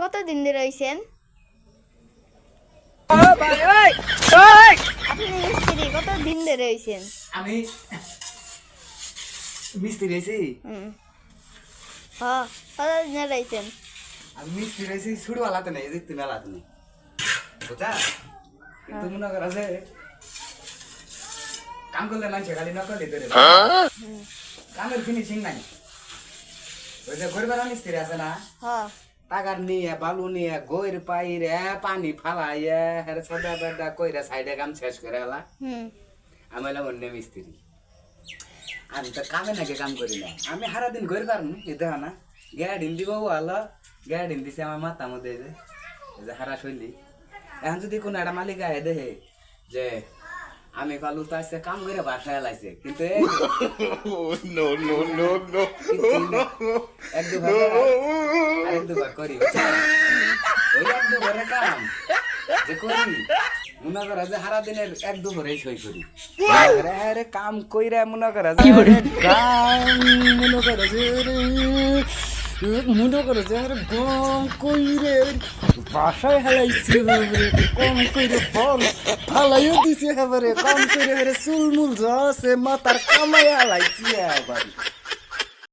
কতদিন ধরে রইছেন? আপনি মিস্ত্রি কতদিন ধরে রইছেন? আমি মিস্ত্রি হয়েছি। হ্যাঁ, কতদিন ধরে রইছেন? আমি মিস্ত্রি হয়েছি ছোটবেলাতে নেই, যে তুমি বেলাতে নেই, বুঝা? কিন্তু মনে করো যে কাম করলে মানুষ খালি নকলি ধরে, কামের ফিনিশিং নাই। ওই যে গরিবের মিস্ত্রি আছে না, হ্যাঁ, টাকার নিয়ে বালু নিয়ে গৈর পাইরে পানি ফালাইয়া হের সদা বেদা কইরা সাইডে কাম শেষ করে এলা। আমি হলাম অন্য মিস্ত্রি। আমি তো কামে নাকি কাম করি না, আমি সারাদিন গরিব পারবো দেখ না, গ্যাডিন দিব ভালো, গ্যাডিন দিছে আমার মাথা মধ্যে যে হারা শৈলী। এখন যদি কোনো একটা মালিক আয় দেখে যে আমি কালু তো আসছে কাম করে বাসায় লাইছে, কিন্তু এক দুবার করি, ওই এক দুবারে কাম যে করি মনে করা যে সারা দিনের এক দুবারে সই করি, আরে কাম কইরা মনে করা যে কাম মনে করে যে মনে করে যে আরে গম কইরে বাসায় হেলাইছি, কম কইরে বল ফালাইও দিছে, এবারে কম কইরে চুল মুল আছে মাথার কামাই হেলাইছি আবার।